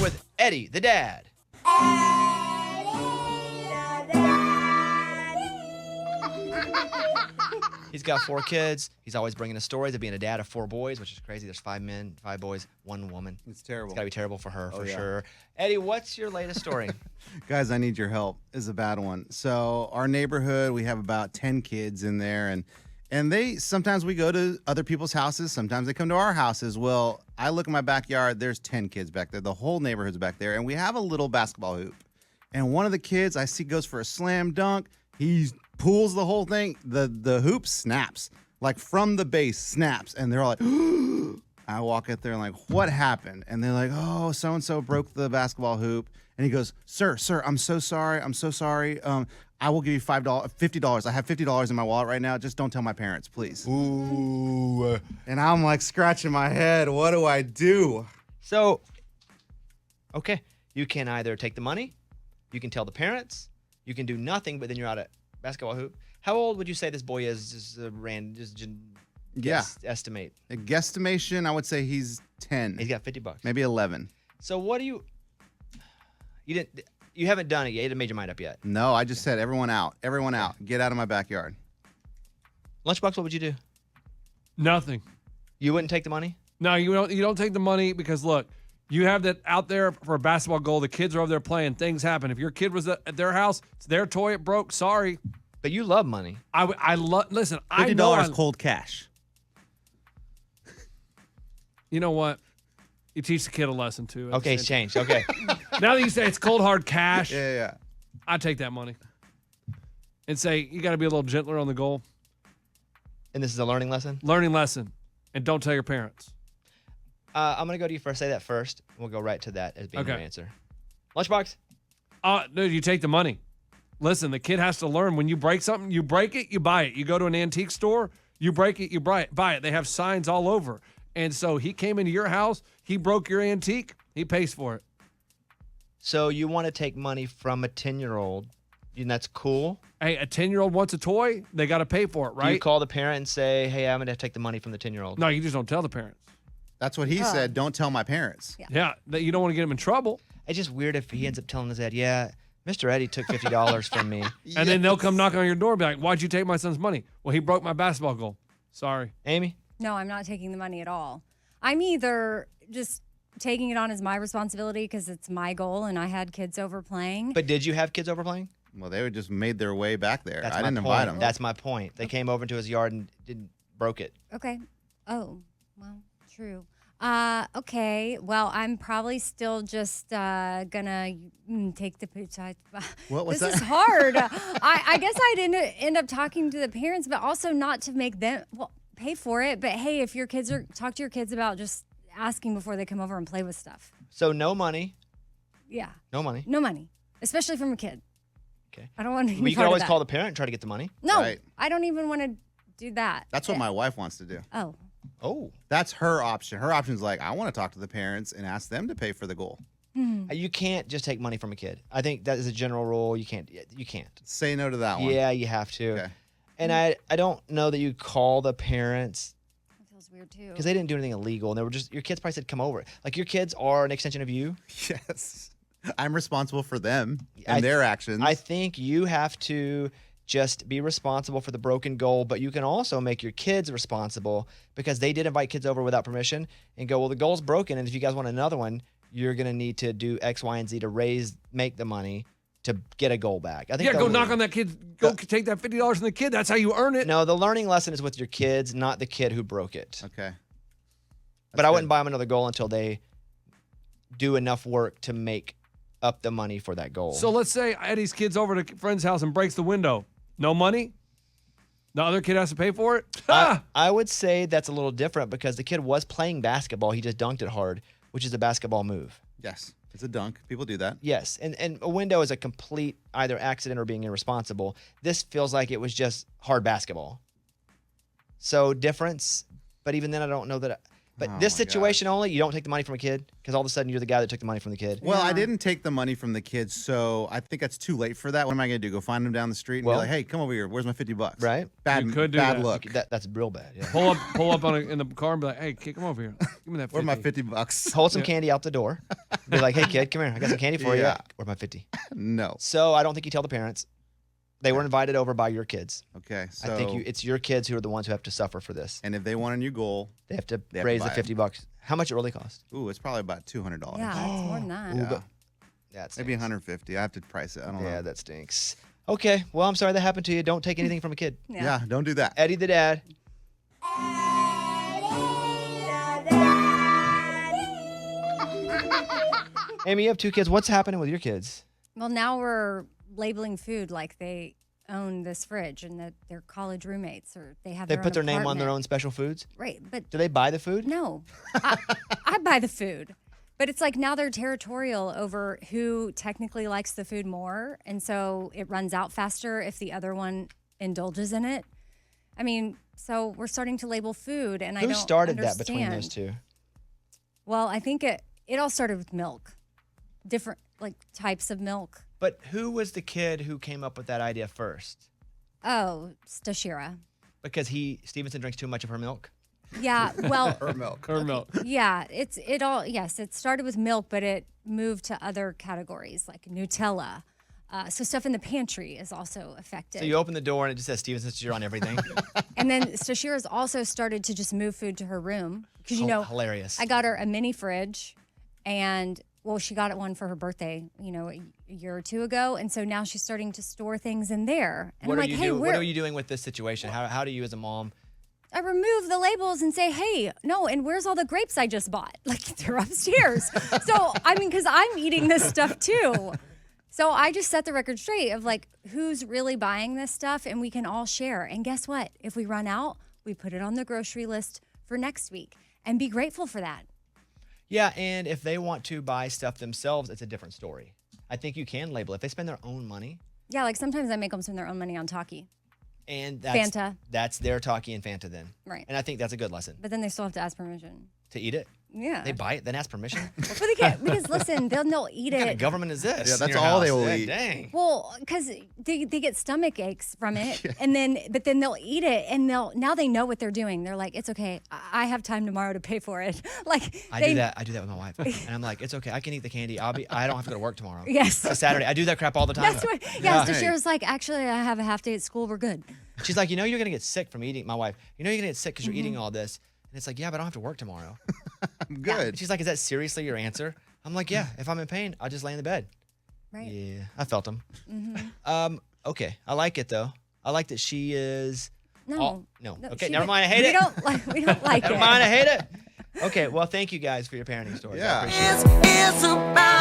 with Eddie, the dad. He's got 4 kids. He's always bringing us stories of being a dad of 4 boys, which is crazy. There's 5 men, 5 boys, 1 woman. It's terrible. It's got to be terrible for her, for sure. Eddie, what's your latest story? Guys, I need your help. Is a bad one. So our neighborhood, we have about 10 kids in there, and they sometimes we go to other people's houses. Sometimes they come to our houses. Well, I look in my backyard. There's 10 kids back there. The whole neighborhood's back there, and we have a little basketball hoop. And one of the kids I see goes for a slam dunk. He pulls the whole thing. The hoop snaps, like from the base snaps, and they're all like, I walk out there and like, what happened? And they're like, oh, so-and-so broke the basketball hoop. And he goes, sir, I'm so sorry. I will give you $50. I have $50 in my wallet right now. Just don't tell my parents, please. Ooh. And I'm like scratching my head. What do I do? So, okay, you can either take the money, you can tell the parents, you can do nothing, but then you're out at basketball hoop. How old would you say this boy is? Estimate. A guesstimation, I would say he's 10. He's got $50. Maybe 11. So what do you haven't done it yet. You haven't made your mind up yet. No, I just said everyone out. Everyone out. Get out of my backyard. Lunchbox, what would you do? Nothing. You wouldn't take the money? No, you don't take the money because, look, you have that out there for a basketball goal. The kids are over there playing. Things happen. If your kid was at their house, it's their toy. It broke. Sorry. But you love money. Listen, $50 cold cash. You know what? You teach the kid a lesson, too. Okay, it's changed. Okay. Now that you say it's cold, hard cash, Yeah. I take that money and say, you got to be a little gentler on the goal. And this is a learning lesson? Learning lesson. And don't tell your parents. I'm going to go to you first. Say that first. We'll go right to that as being your answer. Lunchbox? Dude, you take the money. Listen, the kid has to learn. When you break something, you break it, you buy it. You go to an antique store, you break it, you buy it. They have signs all over. And so he came into your house, he broke your antique, he pays for it. So you want to take money from a 10-year-old, and that's cool? Hey, a 10-year-old wants a toy, they got to pay for it, right? Do you call the parent and say, hey, I'm going to take the money from the 10-year-old? No, you just don't tell the parents. That's what he said. Don't tell my parents. Yeah, that you don't want to get him in trouble. It's just weird if he ends up telling his dad, yeah, Mr. Eddie took $50 from me. And then they'll come knock on your door and be like, why'd you take my son's money? Well, he broke my basketball goal. Sorry. Amy? No, I'm not taking the money at all. I'm either just taking it on as my responsibility because it's my goal and I had kids over playing. But did you have kids over playing? Well, they just made their way back there. That's I my didn't point. invite them. That's my point. They came over into his yard and broke it. Okay. Oh, well, true. Okay. Well, I'm probably still just gonna take the picture. What was this that? is hard. I guess I'd end up talking to the parents, but also not to make them pay for it. But hey, if your kids talk to your kids about just asking before they come over and play with stuff. So no money. Yeah. No money. No money, especially from a kid. Okay. I don't want to. But you can always call the parent and try to get the money. No, Right. I don't even want to do that. That's what my wife wants to do. Oh. That's her option. Her option is like, I want to talk to the parents and ask them to pay for the goal. You can't just take money from a kid. I think that is a general rule. You can't. Say no to that one. Yeah, you have to. Okay. And I don't know that you call the parents That feels weird too. because they didn't do anything illegal, and they were just your kids probably said come over. Like your kids are an extension of you. Yes. I'm responsible for them and their actions. I think you have to just be responsible for the broken goal, but you can also make your kids responsible because they did invite kids over without permission and go, well, the goal's broken, and if you guys want another one, you're going to need to do X, Y, and Z to make the money to get a goal back. I think go knock on that kid. Go take that $50 from the kid. That's how you earn it. No, the learning lesson is with your kids, not the kid who broke it. Okay. But I wouldn't buy them another goal until they do enough work to make up the money for that goal. So let's say Eddie's kid's over to a friend's house and breaks the window. No money? The other kid has to pay for it? I would say that's a little different because the kid was playing basketball. He just dunked it hard, which is a basketball move. Yes. It's a dunk. People do that. Yes. And a window is a complete either accident or being irresponsible. This feels like it was just hard basketball. So difference, but even then I don't know that. But this situation only, you don't take the money from a kid because all of a sudden you're the guy that took the money from the kid. Well, I didn't take the money from the kids, so I think that's too late for that. What am I going to do? Go find them down the street and be like, hey, come over here. Where's my $50? Right? Bad, You could do bad that. look. That's real bad. Yeah. Pull up in the car and be like, hey, kid, come over here. Give me that $50. Where's my $50? Hold some candy out the door. Be like, hey kid, come here. I got some candy for you. Yeah. Where's my 50? No. So I don't think you tell the parents. They were invited over by your kids. Okay. So I think it's your kids who are the ones who have to suffer for this. And if they want a new goal, They have to They have to raise the buy it. $50. How much it really cost? ooh, it's probably about $200. Yeah, it's more than that. Yeah. That's Maybe 150. I have to price it. I don't know. Yeah, that stinks. Okay, well, I'm sorry that happened to you. Don't take anything from a kid. Yeah, don't do that. Eddie the dad. Amy, you have 2 kids. What's happening with your kids? Well, now we're labeling food like they own this fridge and that they're college roommates or they have They their put their own name on their apartment. own special foods? Right, but Do they buy the food? no, I buy the food. But it's like now they're territorial over who technically likes the food more. And so it runs out faster if the other one indulges in it. I mean, so we're starting to label food and I Who don't started that between those understand. two? Well, I think it all started with milk, different like types of milk. But who was the kid who came up with that idea first? Oh, Stashira. Because Stevenson drinks too much of her milk? Yeah, well, Or milk. Or milk. yeah, it started with milk, but it moved to other categories like Nutella. So stuff in the pantry is also affected. So you open the door and it just says Stevenson Steer on everything. And then Stashira's also started to just move food to her room because Hilarious. I got her a mini fridge, and well, she got one for her birthday, a year or 2 ago, and so now she's starting to store things in there. And What I'm are like, you hey, doing? where? What are you doing with this situation? How do you as a mom? I remove the labels and say, hey, no, and where's all the grapes I just bought? Like, they're upstairs. So, I mean, because I'm eating this stuff too. So I just set the record straight of like, who's really buying this stuff and we can all share. And guess what? If we run out, we put it on the grocery list for next week and be grateful for that. Yeah, and if they want to buy stuff themselves, it's a different story. I think you can label it. If they spend their own money, Yeah, like sometimes I make them spend their own money on Taki. and that's Fanta. that's their Taki and Fanta then. Right. And I think that's a good lesson. But then they still have to ask permission. To eat it? Yeah. They buy it, then ask permission? What But they can't, because listen, they'll eat kind of it. government is this? Yeah, in that's your all they house? will Yeah, eat. Dang. Well, because they get stomach aches from it, but then they'll eat it, and now they know what they're doing. They're like, it's okay. I have time tomorrow to pay for it. Like I do that with my wife. And I'm like, it's okay. I can eat the candy. I don't have to go to work tomorrow. Yes. It's Saturday. I do that crap all the time. That's what. Yeah, Hey. Stashira's like, actually, I have a half day at school. We're good. She's like, you're going to get sick from eating. My wife, you're going to get sick because you're Mm-hmm. eating all this. And it's like, yeah, but I don't have to work tomorrow. I'm good. And she's like, is that seriously your answer? I'm like, yeah, if I'm in pain, I'll just lay in the bed. Right. Yeah, I felt him. Okay, I like it though. I like that she is. No. No. No, Okay, she- never mind. I hate we it. We don't like Never it. mind. I hate it. Okay, well, thank you guys for your parenting stories. I Yeah. appreciate it. It's about